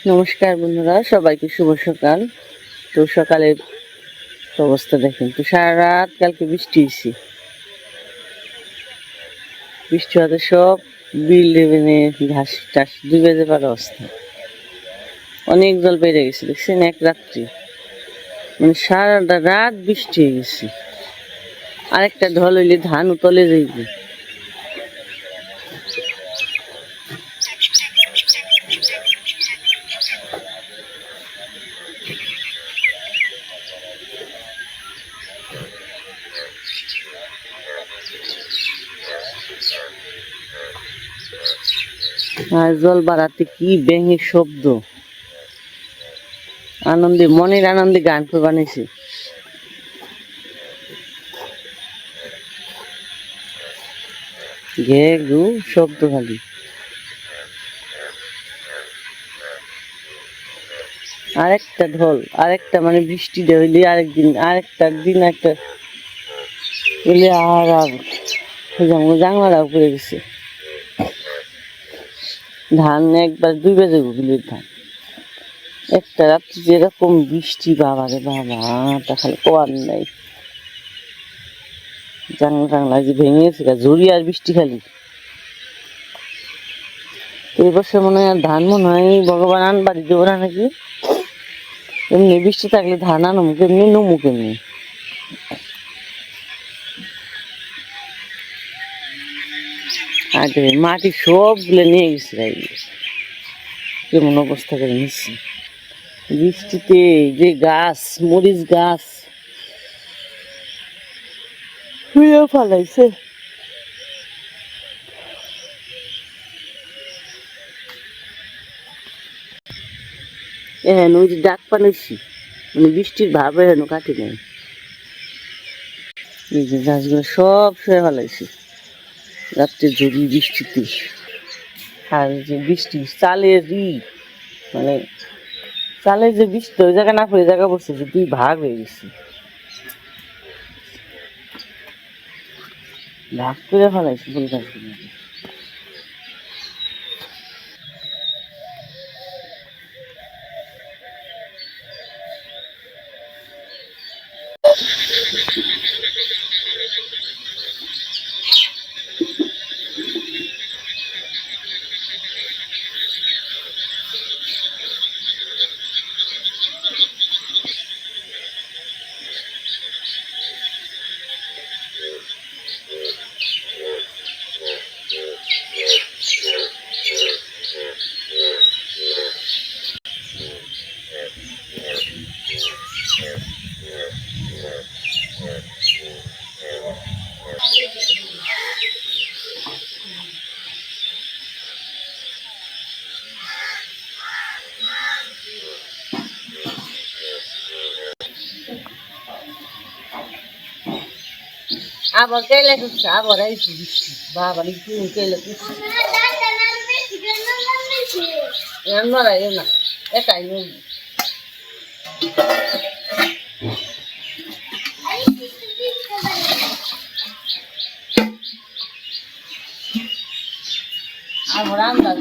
নমস্কার বন্ধুরা, সবাইকে শুভ সকাল। তো সকালের অবস্থা দেখেন, তো সারা রাত কালকে বৃষ্টি হয়েছে। বৃষ্টি হতে সব বিল লেভেনে ঘাস টাস ডুবে যাবার অবস্থা। অনেক জল বেড়ে গেছে, দেখছেন এক রাত্রি, মানে সারাটা রাত বৃষ্টি হয়ে গেছে। আরেকটা ঢল হইলে ধান উতলে যাইবে। আর জল বাড়াতে কি ব্যাঙের শব্দ, আনন্দে মনের আনন্দে গান করে বানিয়েছে। ঘে ঘু শব্দ খালি। আরেকটা ঢল, আরেকটা মানে বৃষ্টি হইলে আরেকদিন, আরেকটা দিন একটা হইলে আর জাংলাটাও পড়ে গেছে। ধান একবার ডুবে যাবো বিলের ধান। একটা রাত্রি যেরকম বৃষ্টি, বাবা রে বাবা, তা খালি কোয়ার নাই। জাংলা টাংলা যে ভেঙে গেছে, ঝুড়ি আর বৃষ্টি খালি। এই বছর মনে হয় আর ধান মনে হয় ভগবান আনবাড়ি দেবো না নাকি। এমনি বৃষ্টি থাকলে ধান আনো কেমনি, নমু কেমনি। আর মাটি সবগুলো নিয়ে গেছে, কেমন অবস্থা করে নিচ্ছি। বৃষ্টিতে যে গাছ, মরিচ গাছ শুয়ে ফেলাইছে। ওই যে ডাক পানিছি, মানে বৃষ্টির ভাব এহেন কাটে নাই। এই যে গাছগুলো সব শুয়ে ফেলাইছে রাত্রে ঝড়ি বৃষ্টিতে। আর যে বৃষ্টি চালের মানে চালের যে বৃষ্টি ওই জায়গা না পড়ে জায়গা পড়ছে, যে দুই ভাগ হয়ে গেছে, ভাগ করে ফেলাইছে ফুল গাছগুলো। আবার কেলে করছে, আবার আইসি বৃষ্টি, বাবা একটু কেলে করছে। নড়াই না, একাই নড়ি। আমার আন্দাজ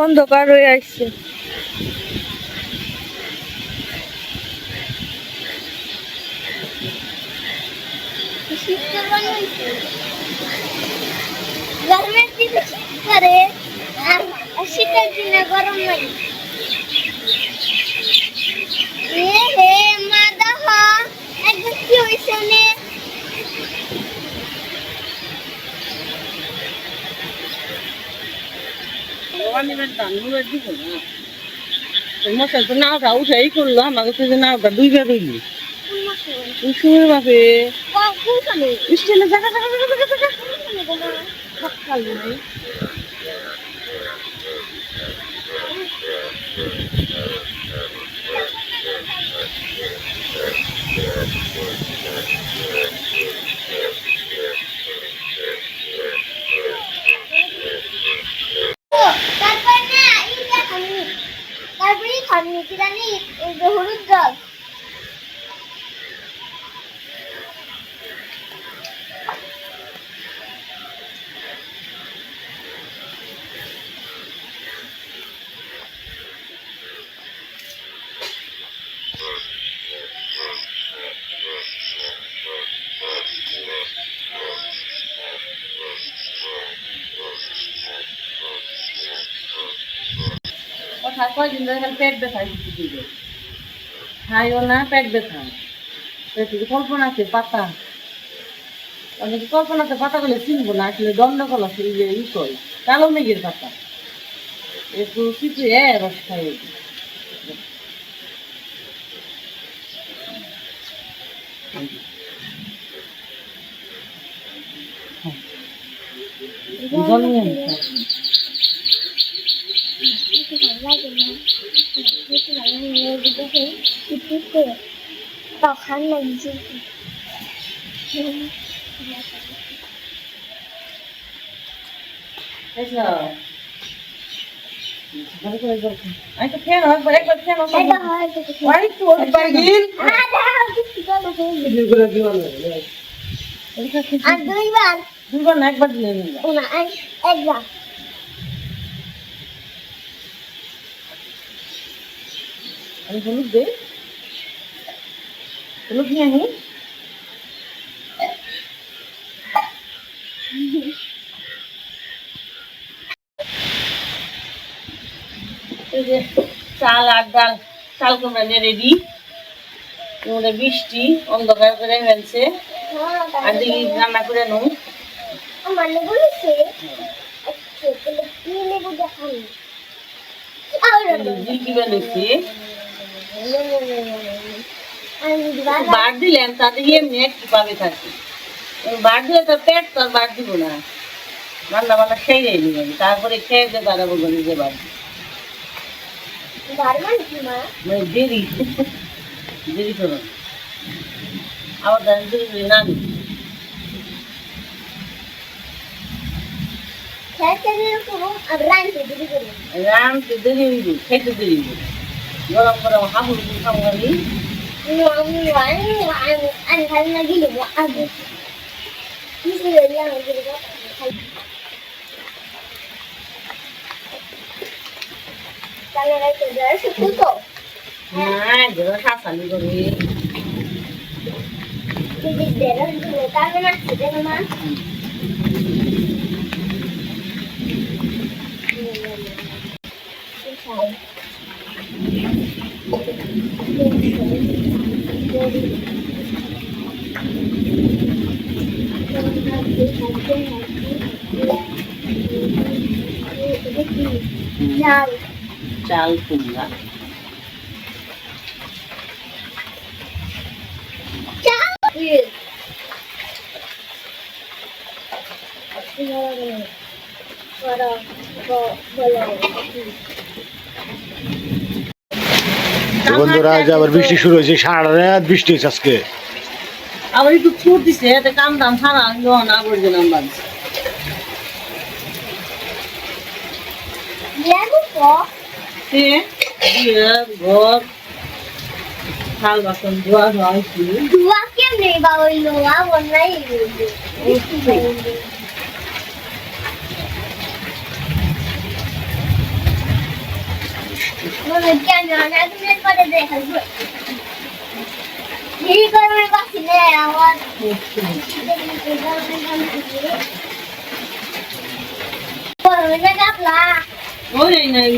অন্ধকার হয়ে আসছে। গরমের দিনে শীত করে আর শীতের দিনে গরম লাগে। এ হে মা দেখ একদম কি হয়েছে নে মশাই তো নাওটা উঠাই করলো, আমাকে তো যে নাওটা দুইবার রইলি কুসুমের বাপে স্টিলে জায়গা জায়গা জায়গা জায়গা জায়গা তারপর না এইটা খানি তারপরে খানি কি জানি এই যে হলুদ জল কথা কয়দিন ধরে খালি পেট ব্যথা দিবে, খাইও না পেট ব্যথা। কল্পনাতে পাতা, অনেকে কল্পনাতে পাতা গুলো চিনবো না, আসলে দণ্ডকল আছে এই যে ই কই কালো মেঘের পাতা, একটু চিপিয়ে রস খাইয়ে দিই। জল নিয়ে তখন লাগছে আমি তো খেয়ে একবার একবার খেয়ে আর দুইবার দুইবার না একবার দিলে একবার আমি হলুদ দে, হলুদ নিয়ে আনি এই যে চাল আর ডাল, চাল কুমড়া নিয়ে রেডি, বৃষ্টি অন্ধকার করে ফেলছে আর দেখি রান্না করে নো আমার লেবু আছে কি লেবু দেখানি কি বানিয়েছি বার দিলেন তাতে এমনি একটু পাবে থাকবে, বার দিলে তো পেট তো আর বার দিব না, রান্না বান্না খেয়ে নিবেন তারপরে খেয়ে দিয়ে বাড়াবো বলে যে বার মানে দেরি দেরি করুন আবার দেরি করে না রামতে দেরি হইব, খেতে দেরি হইব, গরম গরম হাবুর খাওয়ানি হ্যাঁ শাসানি করি চাল কুমড়া বন্ধুরা আজ আবার বৃষ্টি শুরু হয়েছে, সারা রাত বৃষ্টি হয়েছে আজকে। আবার একটু ছুট দিছে এতে কাম দাম সারা আবর্জনা বাঁধছে ঘর থাল বাসন ধোয়া ধোয়া হয়েছে ধোয়া কেমনে বা হইলো আবার নাই মনে কেন না তুমি করে দেখাল এই করে বাসিলে আমার পরে গাবলা ওই নাই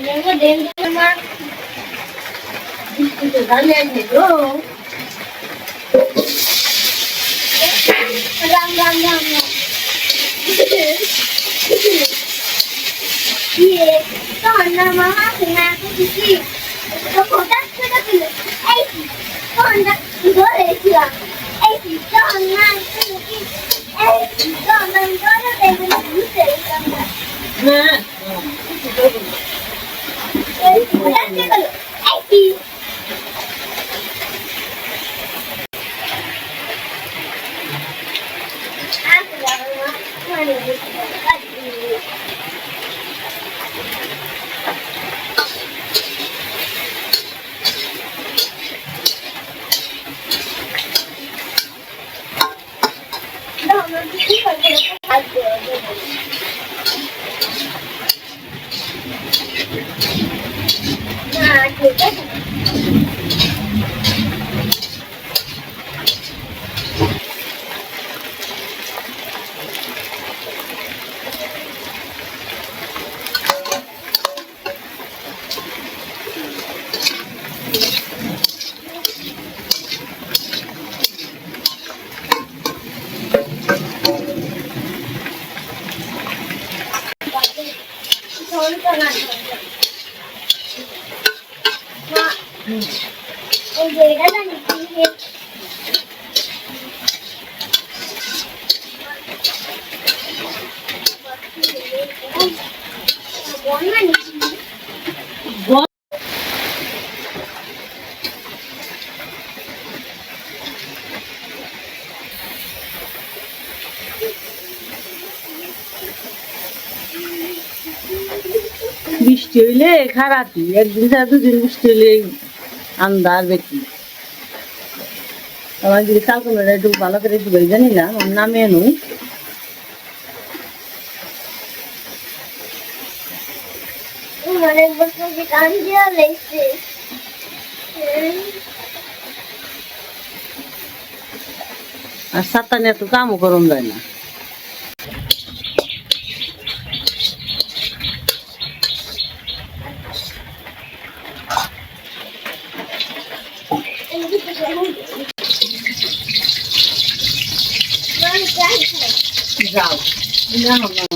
লেগে দেন তোমার গালে আইনে গো রাম রাম রাম ये तो अन्ना मामा सुना तो किसी तो खोटा छोटा किलो ऐसी तो अन्ना दो रेसिया ऐसी तो अन्ना तो किसी ऐसी तो अन्ना दो रेसिया दूसरे का হ্যাঁ खोटा किलो ऐसी आप जाओ माने বৃষ্টি হইলে খারাপই একদিন ছাড়া দুদিন বৃষ্টি হইলে আন্দার বেশি আমার যদি কালকুলেটার একটু ভালো করে ডুবাই জানি না আমার নামে নই অনেক বছর যে কান দিয়ে লেগছে আর সাতানে এত কামও করম যায় না যাও না না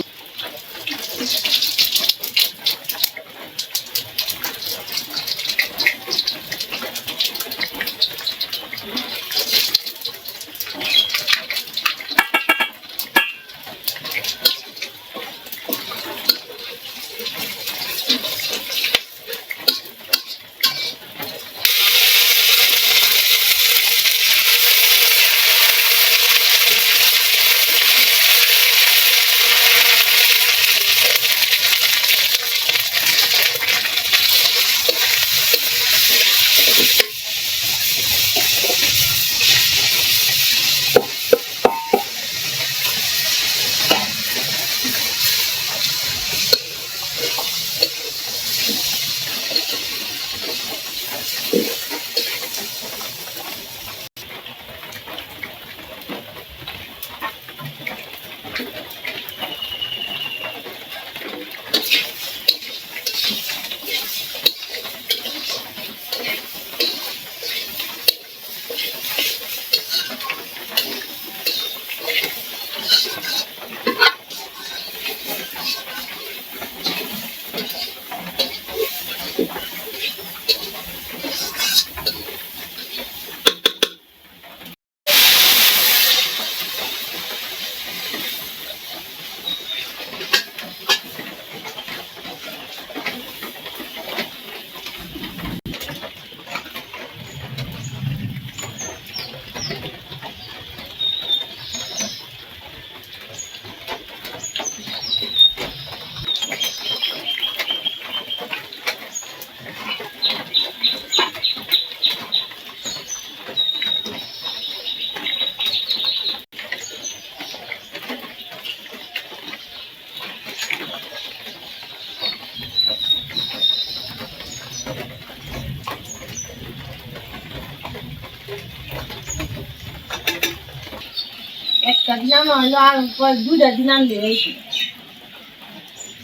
দিন আনা হলো আর দুইটা দিন আনলে হয়েছে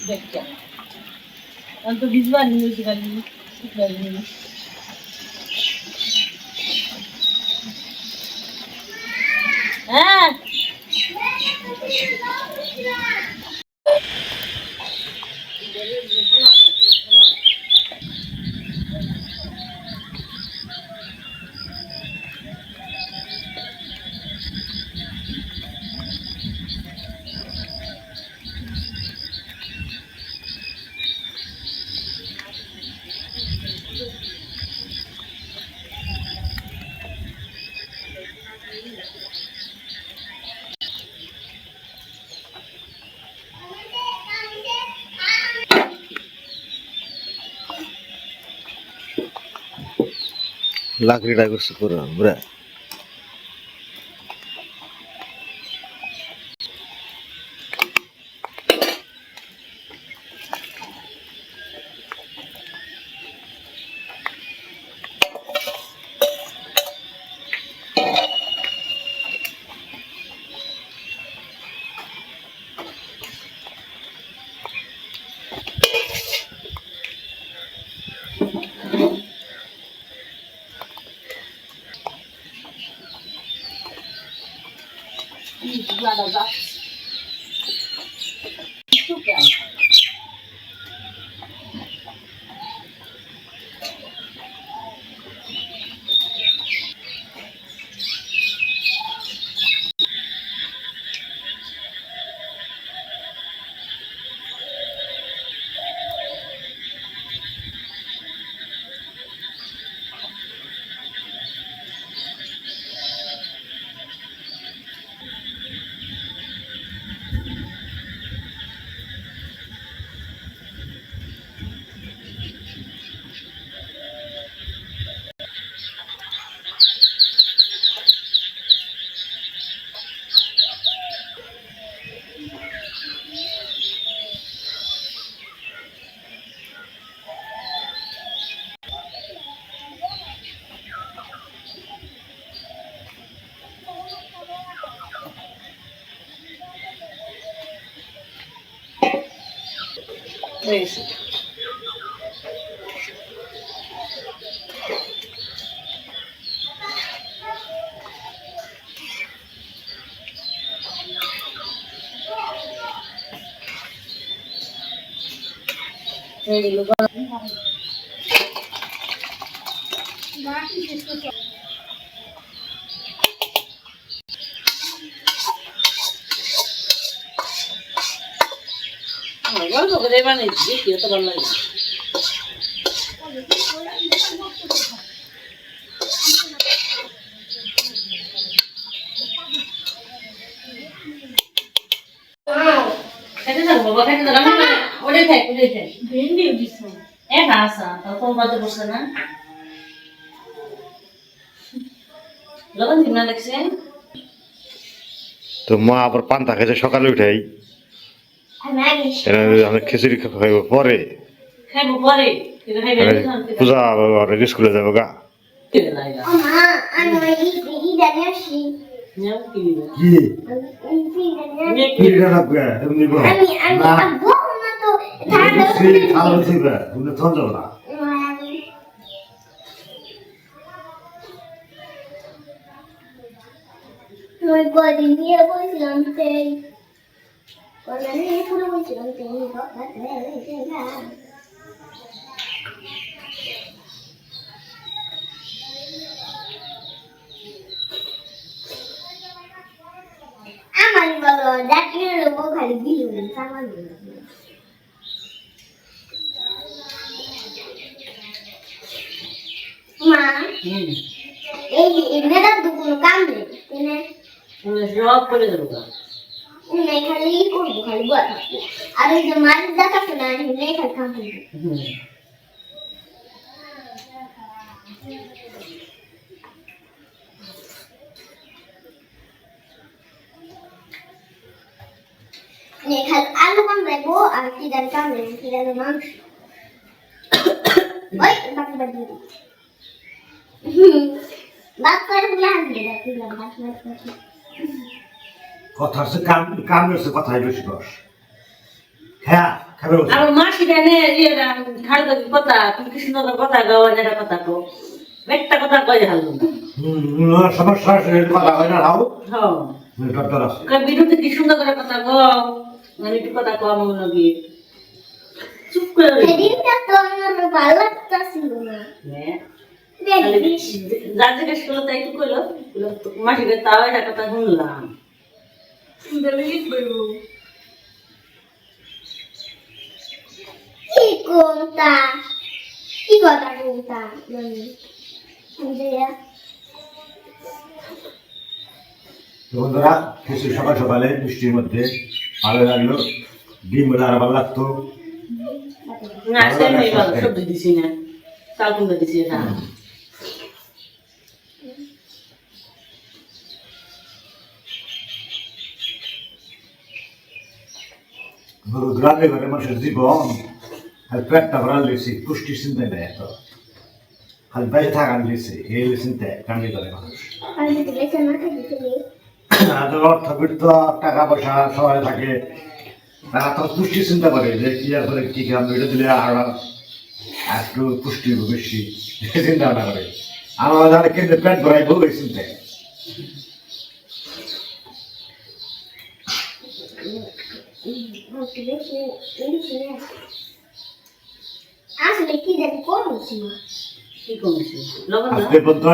দেখতে আমি তো বিজবার নিয়েছি খালি হ্যাঁ লাকড়িটা করছে পুরো আমরা হয়েছে এইগুলো গল্প করে বানিয়েছি দেখি তো ভালো লাগে খেতে থাকবো বাবা খেতে থাকবো ওটাই থাক ভেন্ডি দিস আসা তা তোর বাদে বসে না লবণ দিন না দেখছে তো মা আবার পান্তা খেয়েছে সকালে উঠাই আমি খিচুড়ি খাইব পরে খাইবো পরে পূজা স্কুলে যাবো গা Noi pode vir a gostei. Quando a gente por hoje não tem boca dela. আমার বলো ডাক্তার লোক খালি দিল সামান মা এই এমনেটা তো কোনো কাম নেই এনে সব করে দেবো এনে খালি করবো খালি বল আর এই যে মাছ দেখাচ্ছে না এনে খালি কাম করবো খালি আলু কাম দেবো আর কি দার কাম নেই কি দার মাংস ওই বাকি বাকি বাদ করে বলে হাসবে দেখি বাদ বাদ কথা হচ্ছে কাম হচ্ছে কথাই বেশি কস হ্যাঁ খাবে বলছে। আর মাসি জানে খাল কথা তুমি কি সুন্দর কথা গাওয়া যেটা কথা কো একটা কথা কয়ে হাল সমস্যা আছে কথা হয় না রাও হ্যাঁ ডক্টর আছে বিরুদ্ধে কি সুন্দর করে কথা কও আমি একটু কথা কম নাকি চুপ করে সেদিনটা তো আমার ভালো লাগতেছিল না দেখ যা জিজ্ঞেস করলো তাই একটু কইলো মাসিকে তাও একটা কথা শুনলাম কি কোনটা কি কথা কোনটা বন্ধুরা কিছু সকাল সকালে বৃষ্টির মধ্যে ভালো লাগলো ডিম বলে আর ভালো লাগতো না সে নেই ভালো সবজি দিছি না চাল কুমড়ো দিছি না গ্রামে ঘরে মানুষের জীবন আর পেটটা ভরা লেছি পুষ্টি চিন্তা নেই এত আর বাইরে থাকার লেছে এই চিন্তায় গ্রামে ঘরে মানুষ আমি তো বেঁচে না থাকি তুমি আর অর্থবিত্ত টাকা পয়সা শহরে থাকে তারা তো পুষ্টি চিন্তা করে যে কি আর করে কি খাম এটা দিলে আর একটু পুষ্টি বেশি চিন্তা ভাবনা করে আমার যারা কেন্দ্রে পেট ভরাই বউ এই চিন্তায় আসলে কি জানি করছি না কি কমেছে লবণ আজকে পর্যন্ত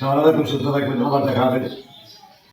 সবাই সুস্থ থাকবেন আবার দেখা হবে